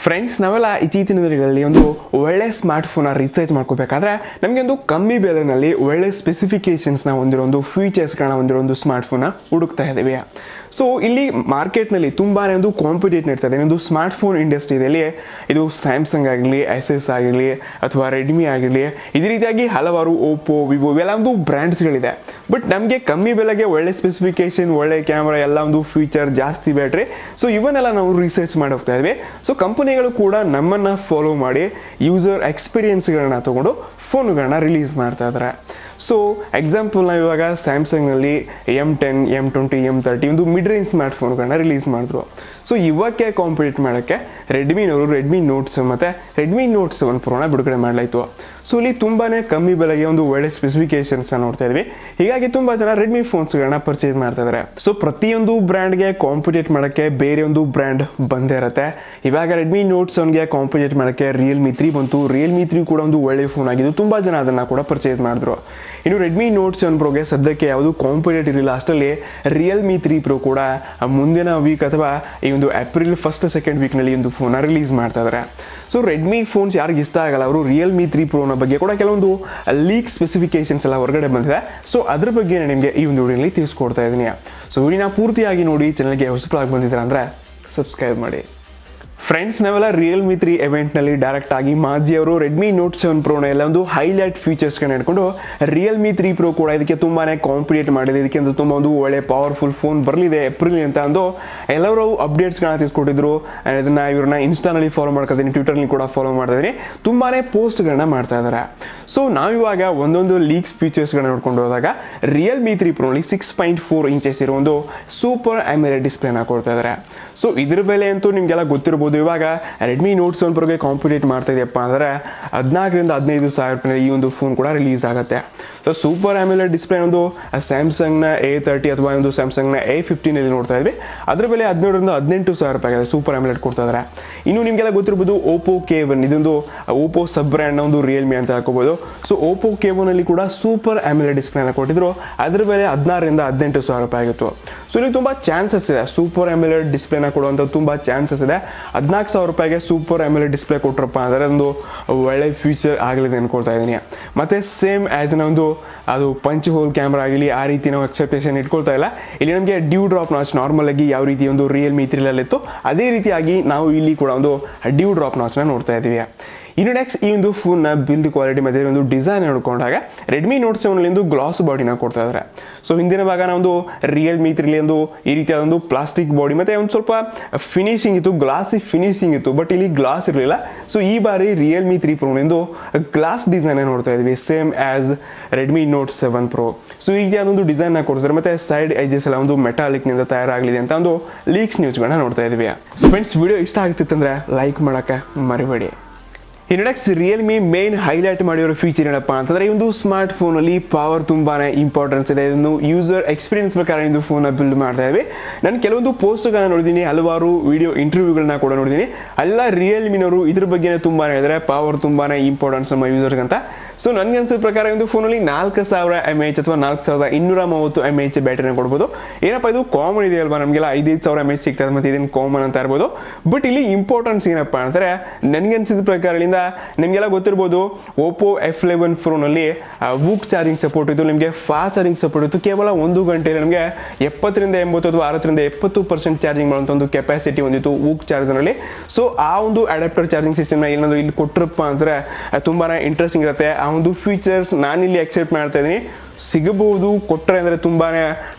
Friends, ನಾವೆಲ್ಲ ಇತ್ತೀಚಿನ ದಿನಗಳಲ್ಲಿ ಒಂದು ಒಳ್ಳೆ ಸ್ಮಾರ್ಟ್ಫೋನ್ನ ರಿಸರ್ಚ್ ಮಾಡ್ಕೋಬೇಕಾದ್ರೆ ನಮಗೆ ಒಂದು ಕಮ್ಮಿ ಬೆಲೆಯಲ್ಲಿ ಒಳ್ಳೆ ಸ್ಪೆಸಿಫಿಕೇಷನ್ಸ್ನ ಹೊಂದಿರೋ ಒಂದು ಫೀಚರ್ಸ್ಗಳನ್ನ ಹೊಂದಿರೋ ಒಂದು ಸ್ಮಾರ್ಟ್ಫೋನ್ನ ಹುಡುಕ್ತಾ ಇದ್ದೀವಿ. ಸೊ ಇಲ್ಲಿ ಮಾರ್ಕೆಟ್ನಲ್ಲಿ ತುಂಬಾ ಒಂದು ಕಾಂಪಿಟೇಟ್ ನಡೀತಾ ಇದೆ. ಒಂದು ಸ್ಮಾರ್ಟ್ಫೋನ್ ಇಂಡಸ್ಟ್ರಿಯಲ್ಲಿ ಇದು ಸ್ಯಾಮ್ಸಂಗ್ ಆಗಲಿ, ಎಸ್ ಆಗಿರಲಿ ಅಥವಾ ರೆಡ್ಮಿ ಆಗಿರಲಿ, ಇದೇ ರೀತಿಯಾಗಿ ಹಲವಾರು ಓಪೋ, ವಿವೋ ಇವೆಲ್ಲ ಒಂದು ಬ್ರ್ಯಾಂಡ್ಸ್ಗಳಿದೆ. ಬಟ್ ನಮಗೆ ಕಮ್ಮಿ ಬೆಲೆಗೆ ಒಳ್ಳೆ ಸ್ಪೆಸಿಫಿಕೇಷನ್, ಒಳ್ಳೆ ಕ್ಯಾಮ್ರಾ, ಎಲ್ಲ ಒಂದು ಫೀಚರ್, ಜಾಸ್ತಿ ಬ್ಯಾಟ್ರಿ, ಸೊ ಇವನ್ನೆಲ್ಲ ನಾವು ರಿಸರ್ಚ್ ಮಾಡಿ ಹೋಗ್ತಾ ಇದ್ವಿ. ಸೊ ಕಂಪನಿಗಳು ಕೂಡ ನಮ್ಮನ್ನು ಫಾಲೋ ಮಾಡಿ ಯೂಸರ್ ಎಕ್ಸ್ಪೀರಿಯನ್ಸ್ಗಳನ್ನ ತೊಗೊಂಡು ಫೋನುಗಳನ್ನ ರಿಲೀಸ್ ಮಾಡ್ತಾ ಇದ್ದಾರೆ. ಸೊ ಎಕ್ಸಾಂಪಲ್ ನಾವು ಇವಾಗ ಸ್ಯಾಮ್ಸಂಗ್ನಲ್ಲಿ M10, M20, M30 ಒಂದು ಮಿಡ್ ರೇಂಜ್ ಸ್ಮಾರ್ಟ್ಫೋನ್ಗಳನ್ನ ರಿಲೀಸ್ ಮಾಡಿದ್ರು. ಸೊ ಇವಕ್ಕೆ ಕಾಂಪಿಟೇಟ್ ಮಾಡೋಕ್ಕೆ ರೆಡ್ಮಿನವರು ರೆಡ್ಮಿ ನೋಟ್ಸ್ ಮತ್ತು ರೆಡ್ಮಿ ನೋಟ್ 7 ಪ್ರೋನ ಬಿಡುಗಡೆ ಮಾಡಲಾಯಿತು. ಸೊ ಇಲ್ಲಿ ತುಂಬಾ ಕಮ್ಮಿ ಬೆಲೆಗೆ ಒಂದು ಒಳ್ಳೆ ಸ್ಪೆಸಿಫಿಕೇಷನ್ಸ್ನ ನೋಡ್ತಾ ಇದ್ವಿ. ಹೀಗಾಗಿ ತುಂಬ ಜನ ರೆಡ್ಮಿ ಫೋನ್ಸ್ಗಳನ್ನ ಪರ್ಚೇಸ್ ಮಾಡ್ತಾ ಇದ್ದಾರೆ. ಸೊ ಪ್ರತಿಯೊಂದು ಬ್ರ್ಯಾಂಡ್ಗೆ ಕಾಂಪಿಟೇಟ್ ಮಾಡೋಕ್ಕೆ ಬೇರೆ ಒಂದು ಬ್ರ್ಯಾಂಡ್ ಬಂದೇ ಇರುತ್ತೆ. ಇವಾಗ ರೆಡ್ಮಿ ನೋಟ್ 7ಗೆ ಕಾಂಪಿಟೇಟ್ ಮಾಡೋಕ್ಕೆ Realme 3 ಬಂತು. Realme 3 ಕೂಡ ಒಂದು ಒಳ್ಳೆ ಫೋನ್ ಆಗಿದ್ದು, ತುಂಬ ಜನ ಅದನ್ನು ಕೂಡ ಪರ್ಚೇಸ್ ಮಾಡಿದ್ರು. ಇನ್ನು ರೆಡ್ಮಿ ನೋಟ್ 7 ಪ್ರೋಗೆ ಸದ್ಯಕ್ಕೆ ಯಾವುದು ಕಾಂಪಿಟೇಟ್ ಇರಲಿಲ್ಲ. ಅಷ್ಟರಲ್ಲಿ Realme 3 ಪ್ರೋ ಕೂಡ ಮುಂದಿನ ವೀಕ್ ಅಥವಾ ಈ ಒಂದು ಏಪ್ರಿಲ್ 1-2 ವೀಕ್ನಲ್ಲಿ ಒಂದು ಫೋನ್ನ ರಿಲೀಸ್ ಮಾಡ್ತಾ ಇದ್ದಾರೆ. ಸೊ ರೆಡ್ಮಿ ಫೋನ್ಸ್ ಯಾರಿಗೆ ಇಷ್ಟ ಆಗಲ್ಲ, ಅವರು Realme 3 ಪ್ರೋನ ಬಗ್ಗೆ ಕೂಡ ಕೆಲವೊಂದು ಲೀಕ್ ಸ್ಪೆಸಿಫಿಕೇಷನ್ಸ್ ಎಲ್ಲ ಹೊರಗಡೆ ಬಂದಿದೆ. ಸೊ ಅದ್ರ ಬಗ್ಗೆ ನಾನು ನಿಮಗೆ ಈ ಒಂದು ವಿಡಿಯೋಲಿ ತಿಳಿಸ್ಕೊಡ್ತಾ ಇದ್ದೀನಿ. ಸೊ ವಿಡಿಯೋನ ಪೂರ್ತಿಯಾಗಿ ನೋಡಿ. ಚಾನಲ್ಗೆ ಹೊಸಬರಾಗಿ ಬಂದಿದ್ದೀರಾ ಅಂದರೆ ಸಬ್ಸ್ಕ್ರೈಬ್ ಮಾಡಿ. ಫ್ರೆಂಡ್ಸ್, ನಾವೆಲ್ಲ Realme 3 ಇವೆಂಟ್ನಲ್ಲಿ ಡೈರೆಕ್ಟ್ ಆಗಿ ಮಾಜಿ ಅವರು ರೆಡ್ಮಿ ನೋಟ್ 7 ಪ್ರೋನ ಎಲ್ಲ ಒಂದು ಹೈಲೈಟ್ ಫೀಚರ್ಸ್ಗಳನ್ನ ಇಟ್ಕೊಂಡು Realme 3 ಪ್ರೋ ಕೂಡ ಇದಕ್ಕೆ ತುಂಬಾ ಕಾಂಪಿಟೇಟ್ ಮಾಡಿದೆ. ಇದಕ್ಕೆ ಅಂತ ತುಂಬ ಒಂದು ಒಳ್ಳೆ ಪವರ್ಫುಲ್ ಫೋನ್ ಬರಲಿದೆ ಏಪ್ರಿಲ್ ಅಂತ ಅಂದು ಎಲ್ಲರೂ ಅಪ್ಡೇಟ್ಸ್ಗಳನ್ನ ತಿಳಿಸ್ಕೊಟ್ಟಿದ್ರು. ಇದನ್ನು ಇವ್ರನ್ನ ಇನ್ಸ್ಟಾನಲ್ಲಿ ಫಾಲೋ ಮಾಡ್ಕೊತೀನಿ, ಟ್ವಿಟರ್ನಲ್ಲಿ ಕೂಡ ಫಾಲೋ ಮಾಡ್ತಾ ಇದ್ದೀನಿ. ತುಂಬಾ ಪೋಸ್ಟ್ಗಳನ್ನ ಮಾಡ್ತಾ ಇದ್ದಾರೆ. ಸೊ ನಾವಿವಾಗ ಒಂದೊಂದು ಲೀಕ್ಸ್ ಫೀಚರ್ಸ್ಗಳನ್ನ ನೋಡ್ಕೊಂಡು ಹೋದಾಗ Realme 3 ಪ್ರೋನಲ್ಲಿ 6.4 ಇಂಚಸ್ ಇರೋ ಒಂದು ಸೂಪರ್ AMOLED ಡಿಸ್ಪ್ಲೇನ ಕೊಡ್ತಾ ಇದ್ದಾರೆ. ಸೊ ಇದ್ರ ಬೆಲೆ ಅಂತೂ ನಿಮಗೆಲ್ಲ ಗೊತ್ತಿರ್ಬೋದು. ಇವಾಗ ರೆಡ್ಮಿ ನೋಟ್ 7 ಪ್ರೋಗೆ ಕಾಂಪಿಟೇಟ್ ಮಾಡ್ತಾ ಇದೆಯಪ್ಪ ಅಂದರೆ 14,000-15,000 ರೂಪಾಯಿ ಈ ಒಂದು ಫೋನ್ ಕೂಡ ರಿಲೀಸ್ ಆಗುತ್ತೆ. ಸೊ ಸೂಪರ್ AMOLED ಡಿಸ್ಪ್ಲೇ ಒಂದು ಸ್ಯಾಮ್ಸಂಗ್ನ A30 ಅಥವಾ ಒಂದು ಸ್ಯಾಮ್ಸಂಗ್ನ A15 ನೋಡ್ತಾ ಇದ್ವಿ. ಅದ್ರ ಬೆಲೆ 17,000-18,000 ರೂಪಾಯಿ ಆಗಿದೆ. ಸೂಪರ್ AMOLED ಕೊಡ್ತಾ ಇದ್ದಾರೆ. ಇನ್ನು ನಿಮಗೆಲ್ಲ ಗೊತ್ತಿರ್ಬೋದು Oppo K1, ಇದೊಂದು Oppo ಸಬ್ ಬ್ರ್ಯಾಂಡ್ನ ಒಂದು Realme ಅಂತ ಹಾಕೋಬಹುದು. ಸೊ Oppo K1 ಅಲ್ಲಿ ಕೂಡ ಸೂಪರ್ AMOLED ಡಿಸ್ಪ್ಲೇನ ಕೊಟ್ಟಿದ್ರು. ಅದ್ರ ಬೆಲೆ 16,000-18,000 ರೂಪಾಯಿ ಆಗಿತ್ತು. ಸೊ ಇಲ್ಲಿ ತುಂಬ ಚಾನ್ಸಸ್ ಇದೆ, ಸೂಪರ್ AMOLED ಡಿಸ್ಪ್ಲೇನ ಕೊಡುವಂಥ ತುಂಬ ಚಾನ್ಸಸ್ ಇದೆ. 14,000 ರೂಪಾಯಿಗೆ ಸೂಪರ್ AMOLED ಡಿಸ್ಪ್ಲೇ ಕೊಟ್ಟರಪ್ಪ ಅಂದರೆ ಒಂದು ಒಳ್ಳೆ ಫ್ಯೂಚರ್ ಆಗಲಿದೆ ಅನ್ಕೊಳ್ತಾ ಇದ್ದೀನಿ. ಮತ್ತು ಸೇಮ್ ಆ್ಯಸ್ ಒಂದು ಅದು ಪಂಚ್ ಹೋಲ್ ಕ್ಯಾಮ್ರಾ ಆಗಲಿ, ಆ ರೀತಿ ನಾವು ಎಕ್ಸೆಪ್ಟೇಷನ್ ಇಟ್ಕೊಳ್ತಾ ಇಲ್ಲ. ಇಲ್ಲಿ ನಮಗೆ ಡ್ಯೂ ಡ್ರಾಪ್ ನಾಚ್ ನಾರ್ಮಲ್ ಆಗಿ ಯಾವ ರೀತಿ ಒಂದು Realme 3 ಇತ್ತು, ಅದೇ ರೀತಿಯಾಗಿ ನಾವು ಇಲ್ಲಿ ಕೂಡ ಒಂದು ಡ್ಯೂ ಡ್ರಾಪ್ ನಾಚ್ನ ನೋಡ್ತಾ ಇದ್ದೀವಿ. ಇನ್ನು ನೆಕ್ಸ್ಟ್ ಈ ಒಂದು ಫೋನ್ನ ಬಿಲ್ಡ್ ಕ್ವಾಲಿಟಿ ಮತ್ತು ಒಂದು ಡಿಸೈನ್ ನೋಡ್ಕೊಂಡಾಗ ರೆಡ್ಮಿ ನೋಟ್ 7 ಒಂದು ಗ್ಲಾಸ್ ಬಾಡಿನ ಕೊಡ್ತಾ ಇದ್ದಾರೆ. ಸೊ ಹಿಂದಿನ ಭಾಗನ ಒಂದು Realme 3 ಒಂದು ಈ ರೀತಿಯಾದ ಒಂದು ಪ್ಲಾಸ್ಟಿಕ್ ಬಾಡಿ ಮತ್ತು ಒಂದು ಸ್ವಲ್ಪ ಫಿನಿಶಿಂಗ್ ಇತ್ತು, ಗ್ಲಾಸಿ ಫಿನಿಶಿಂಗ್ ಇತ್ತು. ಬಟ್ ಇಲ್ಲಿ ಗ್ಲಾಸ್ ಇರಲಿಲ್ಲ. ಸೊ ಈ ಬಾರಿ Realme 3 ಪ್ರೋನಿಂದು ಗ್ಲಾಸ್ ಡಿಸೈನ್ ನೋಡ್ತಾ ಇದ್ವಿ, same as Redmi note 7 pro. So ಈ ರೀತಿಯಾದ ಒಂದು ಡಿಸೈನ್ನ ಕೊಡ್ತಾರೆ. ಮತ್ತು ಸೈಡ್ ಎಜಸ್ ಎಲ್ಲ ಒಂದು ಮೆಟಾಲಿಕ್ನಿಂದ ತಯಾರಾಗಲಿದೆ ಅಂತ ಒಂದು ಲೀಕ್ಸ್ ನ್ಯೂಸ್ಗಳನ್ನ ನೋಡ್ತಾ ಇದ್ವಿ. ಸೊ ಫ್ರೆಂಡ್ಸ್, ವಿಡಿಯೋ ಇಷ್ಟ ಆಗ್ತಿತ್ತಂದರೆ ಲೈಕ್ ಮಾಡೋಕ್ಕೆ ಮರಿಬೇಡಿ. ಇನ್ನು ನೆಕ್ಸ್ಟ್ Realme ಮೇನ್ ಹೈಲೈಟ್ ಮಾಡಿರೋ ಫೀಚರ್ ಏನಪ್ಪ ಅಂತಂದರೆ, ಈ ಒಂದು ಸ್ಮಾರ್ಟ್ ಫೋನಲ್ಲಿ ಪವರ್ ತುಂಬಾ ಇಂಪಾರ್ಟೆನ್ಸ್ ಇದೆ. ಇದನ್ನು ಯೂಸರ್ ಎಕ್ಸ್ಪೀರಿಯನ್ಸ್ ಪ್ರಕಾರ ಒಂದು ಫೋನ್ನ ಬಿಲ್ಡ್ ಮಾಡ್ತಾ ಇದ್ವಿ. ನಾನು ಕೆಲವೊಂದು ಪೋಸ್ಟ್ಗಳನ್ನ ನೋಡಿದ್ದೀನಿ, ಹಲವಾರು ವಿಡಿಯೋ ಇಂಟರ್ವ್ಯೂಗಳನ್ನ ಕೂಡ ನೋಡಿದ್ದೀನಿ. ಎಲ್ಲ Realmeನವರು ಇದ್ರ ಬಗ್ಗೆ ತುಂಬಾ ಹೇಳಿದರೆ ಪವರ್ ತುಂಬಾ ಇಂಪಾರ್ಟೆನ್ಸ್ ನಮ್ಮ ಯೂಸರ್ಗಂತ. ಸೊ ನನಗೆ ಅನ್ಸಿದ ಪ್ರಕಾರ ಒಂದು ಫೋನಲ್ಲಿ 4,000 mAh ಅಥವಾ 4,230 mAh ಬ್ಯಾಟ್ರಿನ ಕೊಡ್ಬೋದು. ಏನಪ್ಪ ಇದು ಕಾಮನ್ ಇದೆ ಅಲ್ವಾ, ನಮಗೆಲ್ಲ 5,000 mAh ಸಿಗ್ತದೆ, ಮತ್ತು ಇದೇನು ಕಾಮನ್ ಅಂತ ಇರ್ಬೋದು. ಬಟ್ ಇಲ್ಲಿ ಇಂಪಾರ್ಟೆನ್ಸ್ ಏನಪ್ಪ ಅಂತಾರೆ, ನನಗೆ ಅನ್ಸಿದ ಪ್ರಕಾರದಿಂದ ನಿಮಗೆಲ್ಲ ಗೊತ್ತಿರ್ಬೋದು Oppo F11 ಪ್ರೋನಲ್ಲಿ ವೂಕ್ ಚಾರ್ಜಿಂಗ್ ಸಪೋರ್ಟ್ ಇತ್ತು, ನಿಮಗೆ ಫಾಸ್ಟ್ ಚಾರ್ಜಿಂಗ್ ಸಪೋರ್ಟ್ ಇತ್ತು. ಕೇವಲ 1 ಗಂಟೆಯಲ್ಲಿ ನಮಗೆ 70-80 ಅಥವಾ 60-70% ಚಾರ್ಜಿಂಗ್ ಮಾಡುವಂಥ ಒಂದು ಕೆಪಾಸಿಟಿ ಹೊಂದಿತ್ತು ವೂಕ್ ಚಾರ್ಜರ್ನಲ್ಲಿ. ಸೊ ಆ ಒಂದು ಅಡಾಪ್ಟರ್ ಚಾರ್ಜಿಂಗ್ ಸಿಸ್ಟಮ್ನ ಏನಾದರೂ ಇಲ್ಲಿ ಕೊಟ್ಟರಪ್ಪ ಅಂದರೆ ತುಂಬಾ ಇಂಟ್ರೆಸ್ಟಿಂಗ್ ಇರುತ್ತೆ. ಆ ಒಂದು ಫೀಚರ್ಸ್ ನಾನಿಲ್ಲಿ ಎಕ್ಸೆಪ್ಟ್ ಮಾಡ್ತಾ ಇದ್ದೀನಿ, ಸಿಗಬಹುದು ಕೊಟ್ಟರೆ ಅಂದರೆ ತುಂಬಾ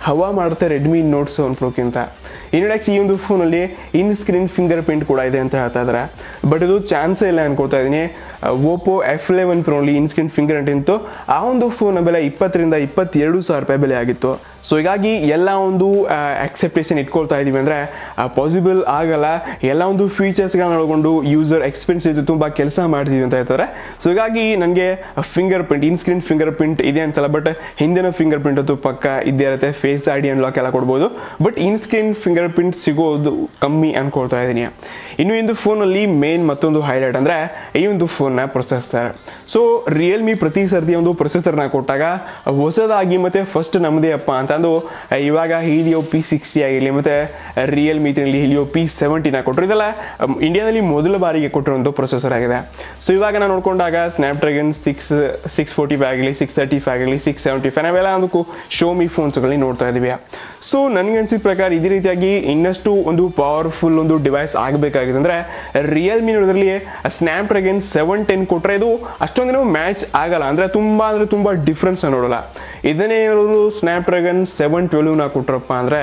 ಹವಾ ಮಾಡುತ್ತೆ ರೆಡ್ಮಿ ನೋಟ್ 7 ಪ್ರೋಕ್ಕಿಂತ. ಇನ್ನು ನೆಕ್ಸ್ಟ್ ಈ ಒಂದು ಫೋನಲ್ಲಿ ಇನ್ ಸ್ಕ್ರೀನ್ ಫಿಂಗರ್ ಪ್ರಿಂಟ್ ಕೂಡ ಇದೆ ಅಂತ ಹೇಳ್ತಾ ಇದ್ದಾರೆ. ಬಟ್ ಇದು ಚಾನ್ಸೇ ಇಲ್ಲ ಅನ್ಕೊಳ್ತಾ ಇದ್ದೀನಿ. Oppo F11 ಪ್ರೋನಲ್ಲಿ ಇನ್ ಸ್ಕ್ರೀನ್ ಫಿಂಗರ್ ಪ್ರಿಂಟ್ ಇತ್ತು. ಆ ಒಂದು ಫೋನ್ನ ಬೆಲೆ 20,000-22,000 ರೂಪಾಯಿ ಬೆಲೆ ಆಗಿತ್ತು. ಸೊ ಹೀಗಾಗಿ ಎಲ್ಲ ಒಂದು ಎಕ್ಸೆಪ್ಟೇಷನ್ ಇಟ್ಕೊಳ್ತಾ ಇದ್ದೀವಿ ಅಂದರೆ ಪಾಸಿಬಲ್ ಆಗಲ್ಲ. ಎಲ್ಲ ಒಂದು ಫೀಚರ್ಸ್ಗಳನ್ನ ಒಳಗೊಂಡು ಯೂಸರ್ ಎಕ್ಸ್ಪೀರಿಯನ್ಸ್ ಇದು ತುಂಬ ಕೆಲಸ ಮಾಡ್ತೀವಿ ಅಂತ ಹೇಳ್ತಾರೆ. ಸೊ ಹೀಗಾಗಿ ನನಗೆ ಫಿಂಗರ್ ಪ್ರಿಂಟ್, ಇನ್ ಸ್ಕ್ರೀನ್ ಫಿಂಗರ್ ಪ್ರಿಂಟ್ ಇದೆ ಅನ್ಸಲ್ಲ. ಬಟ್ ಹಿಂದಿನ ಫಿಂಗರ್ ಪ್ರಿಂಟ್ ಅಂತೂ ಪಕ್ಕ ಇದ್ದೇ ಇರುತ್ತೆ. ಫೇಸ್ ID ಅನ್ಲಾಕ್ ಎಲ್ಲ ಕೊಡ್ಬೋದು. But in screen finger print ಸಿಗೋದು ಕಮ್ಮಿ ಅನ್ಕೊಳ್ತಾ ಇದ್ದೀನಿ. ಇನ್ನು ಈ ಒಂದು ಫೋನಲ್ಲಿ ಮೇನ್ ಮತ್ತೊಂದು ಹೈಲೈಟ್ ಅಂದರೆ ಈ ಒಂದು ಫೋನ್ನ ಪ್ರೊಸೆಸರ್. ಸೊ ರಿಯಲ್ಮಿ ಪ್ರತಿ ಸರ್ತಿ ಒಂದು ಪ್ರೊಸೆಸರ್ನ ಕೊಟ್ಟಾಗ ಹೊಸದಾಗಿ ಮತ್ತು ಫಸ್ಟ್ ನಮ್ಮದೇ ಅಪ್ಪ ಅಂತಂದು ಇವಾಗ ಹೀಲಿಯೋ P60 ಆಗಿರಲಿ ಮತ್ತು ರಿಯಲ್ಮಿ 3ನಲ್ಲಿ ಹೀಲಿಯೋ P70 ಕೊಟ್ಟರು. ಇದೆಲ್ಲ ಇಂಡಿಯಾದಲ್ಲಿ ಮೊದಲ ಬಾರಿಗೆ ಕೊಟ್ಟಿರುವಂಥ ಪ್ರೊಸೆಸರ್ ಆಗಿದೆ. ಸೊ ಇವಾಗ ನಾನು ನೋಡ್ಕೊಂಡಾಗ ಸ್ನ್ಯಾಪ್ಡ್ರ್ಯಾಗನ್ 645 ಆಗಲಿ 635 ಆಗಲಿ 675 ನಾವೆಲ್ಲ ಅದಕ್ಕೂ ಶೋಮಿ ಫೋನ್ಸ್ಗಳಲ್ಲಿ ನೋಡ್ತಾ ಇದ್ದೀವಿ. ಸೊ ನನಗೆ ಅನಿಸಿದ ಪ್ರಕಾರ ಇದೇ ರೀತಿಯಾಗಿ ಇನ್ನಷ್ಟು ಒಂದು ಪವರ್ಫುಲ್ ಒಂದು ಡಿವೈಸ್ ಆಗಬೇಕಾಗಿದೆ ಅಂದರೆ ರಿಯಲ್ಮಿ ನೋಡೋದ್ರಲ್ಲಿ ಸ್ನ್ಯಾಪ್ಡ್ರ್ಯಾಗನ್ 710 ಕೊಟ್ಟರೆ ಇದು ಅಷ್ಟೊಂದೇನೋ ಮ್ಯಾಚ್ ಆಗಲ್ಲ, ಅಂದರೆ ತುಂಬ ಡಿಫ್ರೆನ್ಸ್ ನೋಡೋಲ್ಲ. ಇದನ್ನೇ ಏನಾದ್ರು ಸ್ನ್ಯಾಪ್ಡ್ರ್ಯಾಗನ್ 712 ಕೊಟ್ಟರಪ್ಪ ಅಂದರೆ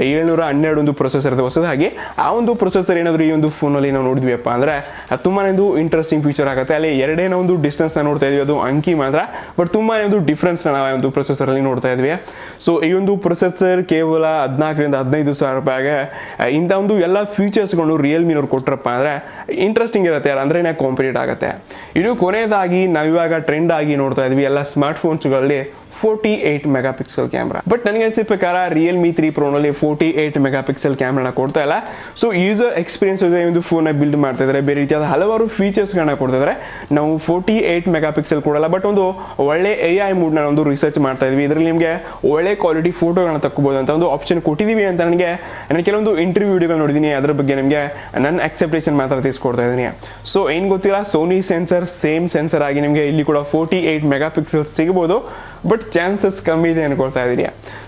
712 ಒಂದು ಪ್ರೊಸೆಸರ್ ಇದೆ ಹೊಸದಾಗಿ. ಆ ಒಂದು ಪ್ರೊಸೆಸರ್ ಏನಾದರೂ ಈ ಒಂದು ಫೋನಲ್ಲಿ ನಾವು ನೋಡಿದ್ವಿಯಪ್ಪ ಅಂದರೆ ಅದು ತುಂಬಾ ಒಂದು ಇಂಟ್ರೆಸ್ಟಿಂಗ್ ಫೀಚರ್ ಆಗುತ್ತೆ. ಅಲ್ಲಿ ಎರಡೇನೋ ಒಂದು ಡಿಸ್ಟೆನ್ಸ್ನ ನೋಡ್ತಾ ಇದ್ವಿ, ಅದು ಅಂಕಿ ಮಾತ್ರ, ಬಟ್ ತುಂಬಾ ಒಂದು ಡಿಫ್ರೆನ್ಸ್ನ ನಾವು ಒಂದು ಪ್ರೊಸೆಸರಲ್ಲಿ ನೋಡ್ತಾ ಇದ್ವಿ. ಸೊ ಈ ಒಂದು ಪ್ರೊಸೆಸರ್ ಕೇವಲ 14,000 to 15,000 ರೂಪಾಯಿಗೆ ಇಂಥ ಒಂದು ಎಲ್ಲ ಫೀಚರ್ಸ್ಗಳು ರಿಯಲ್ಮಿನವ್ರು ಕೊಟ್ಟರಪ್ಪ ಅಂದರೆ ಇಂಟ್ರೆಸ್ಟಿಂಗ್ ಇರುತ್ತೆ, ಅಂದರೆ ಕಾಂಪಿಟೇಟ್ ಆಗುತ್ತೆ. ಇನ್ನು ಕೊನೆಯದಾಗಿ ನಾವಿವಾಗ ಟ್ರೆಂಡ್ ಆಗಿ ನೋಡ್ತಾ ಇದ್ವಿ ಎಲ್ಲ ಸ್ಮಾರ್ಟ್ ಫೋನ್ಸ್ಗಳಲ್ಲಿ 48 ಮೆಗಾ ಪಿಕ್ಸೆಲ್ ಕ್ಯಾಮ್ರಾ. ಬಟ್ ನನಗೆ ಅನಿಸಿದ ಪ್ರಕಾರ ರಿಯಲ್ಮಿ 3 ಪ್ರೋನಲ್ಲಿ 48 ಮೆಗಾ ಪಿಕ್ಸೆಲ್ ಕ್ಯಾಮ್ರಾನ ಕೊಡ್ತಾ ಇಲ್ಲ. ಸೊ ಯೂಸರ್ ಎಕ್ಸ್ಪೀರಿಯನ್ಸ್ ಒಂದು ಫೋನ್ನ ಬಿಲ್ಡ್ ಮಾಡ್ತಾ ಇದ್ದಾರೆ, ಬೇರೆ ರೀತಿಯಾದ ಹಲವಾರು ಫೀಚರ್ಸ್ಗಳನ್ನ ಕೊಡ್ತಾ ಇದ್ದಾರೆ. ನಾವು 48 ಮೆಗಾ ಪಿಕ್ಸೆಲ್ ಕೊಡಲ್ಲ, ಬಟ್ ಒಂದು ಒಳ್ಳೆ AI ಮೂಡ್ನ ಒಂದು ರಿಸರ್ಚ್ ಮಾಡ್ತಾ ಇದ್ವಿ. ಇದರಲ್ಲಿ ನಿಮಗೆ ಒಳ್ಳೆ ಕ್ವಾಲಿಟಿ ಫೋಟೋಗಳನ್ನ ತಕ್ಕೋಬಹುದು ಅಂತ ಒಂದು ಆಪ್ಷನ್ ಕೊಟ್ಟಿದ್ದೀವಿ ಅಂತ ನಾನು ಕೆಲವೊಂದು ಇಂಟರ್ವ್ಯೂ ವಿಡಿಯೋಗಳು ನೋಡಿದ್ದೀನಿ, ಅದರ ಬಗ್ಗೆ ನಿಮಗೆ ನನ್ನ ಅಕ್ಸೆಪ್ಟೇಷನ್ ಮಾತ್ರ ತಿಳಿಸ್ಕೊಡ್ತಾ ಇದ್ದೀನಿ. ಸೊ ಏನು ಗೊತ್ತಿಲ್ಲ, ಸೋನಿ ಸೆನ್ಸರ್ ಸೇಮ್ ಸೆನ್ಸರ್ ಆಗಿ ನಿಮಗೆ ಇಲ್ಲಿ ಕೂಡ 48 ಮೆಗಾ ಪಿಕ್ಸೆಲ್ ಸಿಗಬಹುದು, ಬಟ್ ಚಾನ್ಸಸ್ ಕಮ್ಮಿ ಇದೆ ಅನ್ಕೊಳ್ತಾ ಇದ್ದೀನಿ.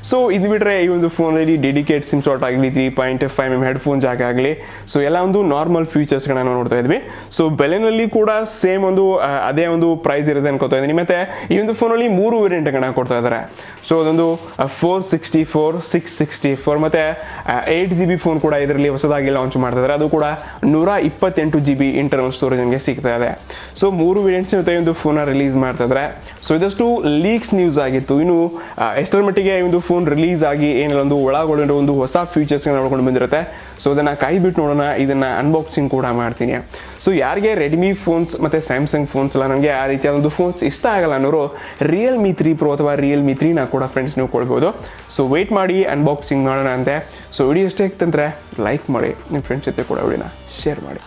ಸೊ ಇದು ಬಿಟ್ಟರೆ ಈ ಒಂದು ಫೋನಲ್ಲಿ ಡೆಡಿಕೇಟ್ ಸಿಮ್ ಸ್ಲಾಟ್ ಆಗಲಿ 3.5mm ಹೆಡ್ಫೋನ್ ಜಾಗ ಆಗಲಿ, ಸೊ ಎಲ್ಲ ಒಂದು ನಾರ್ಮಲ್ ಫೀಚರ್ಸ್ಗಳನ್ನ ನಾವು ನೋಡ್ತಾ ಇದ್ವಿ. ಸೊ ಬೆಲೆನಲ್ಲಿ ಕೂಡ ಸೇಮ್ ಒಂದು ಅದೇ ಒಂದು ಪ್ರೈಸ್ ಇರುತ್ತೆ ಅನ್ಕೋತಾ ಇದ್ದೀನಿ. ಮತ್ತು ಈ ಒಂದು ಫೋನಲ್ಲಿ 3 ವೇರಿಯಂಟ್ಗಳನ್ನ ಕೊಡ್ತಾ ಇದ್ದಾರೆ. ಸೊ ಅದೊಂದು 464, 664 ಮತ್ತು 8GB ಫೋನ್ ಕೂಡ ಇದರಲ್ಲಿ ಹೊಸದಾಗಿ ಲಾಂಚ್ ಮಾಡ್ತಾ ಇದ್ದಾರೆ. ಅದು ಕೂಡ 128GB ಇಂಟರ್ನಲ್ ಸ್ಟೋರೇಜ್ ನಮಗೆ ಸಿಗ್ತಾ ಇದೆ. ಸೊ 3 ವೇರಿಯಂಟ್ಸ್ ಜೊತೆ ಒಂದು ಫೋನ್ನ ರಿಲೀಸ್ ಮಾಡ್ತಾ ಇದ್ದಾರೆ. ಸೊ ಇದಷ್ಟು ಲೀಕ್ಸ್ ನ್ಯೂಸ್ ಆಗಿತ್ತು. ಇನ್ನು ಎಷ್ಟರ ಮಟ್ಟಿಗೆ ಈ ಒಂದು ಫೋನ್ ರಿಲೀಸ್ ಆಗಿ ಏನೆಲ್ಲ ಒಂದು ಒಳಗೊಂಡಿರೋ ಒಂದು ಹೊಸ ಫೀಚರ್ಸ್ ನೋಡ್ಕೊಂಡು ಬಂದಿರುತ್ತೆ. ಸೊ ಅದನ್ನು ಕಾಯ್ಬಿಟ್ಟು ನೋಡೋಣ, ಇದನ್ನು ಅನ್ಬಾಕ್ಸಿಂಗ್ ಕೂಡ ಮಾಡ್ತೀನಿ. ಸೊ ಯಾರಿಗೆ ರೆಡ್ಮಿ ಫೋನ್ಸ್ ಮತ್ತು ಸ್ಯಾಮ್ಸಂಗ್ ಫೋನ್ಸ್ ಎಲ್ಲ ನನಗೆ ಆ ರೀತಿಯಾದ ಒಂದು ಫೋನ್ಸ್ ಇಷ್ಟ ಆಗಲ್ಲ ಅನ್ನೋರು ರಿಯಲ್ಮಿ 3 ಪ್ರೋ ಅಥವಾ ರಿಯಲ್ಮಿ 3ನ ಕೂಡ ಫ್ರೆಂಡ್ಸ್ ನೀವು ಕೊಡ್ಬೋದು. ಸೊ ವೆಯ್ಟ್ ಮಾಡಿ ಅನ್ಬಾಕ್ಸಿಂಗ್ ಮಾಡೋಣ ಅಂತೆ. ಸೊ ವಿಡಿಯೋ ಇಷ್ಟ ಆಗ್ತಂದ್ರೆ ಲೈಕ್ ಮಾಡಿ, ನಿಮ್ಮ ಫ್ರೆಂಡ್ಸ್ ಜೊತೆ ಕೂಡ ವಿಡಿಯೋನ ಶೇರ್ ಮಾಡಿ.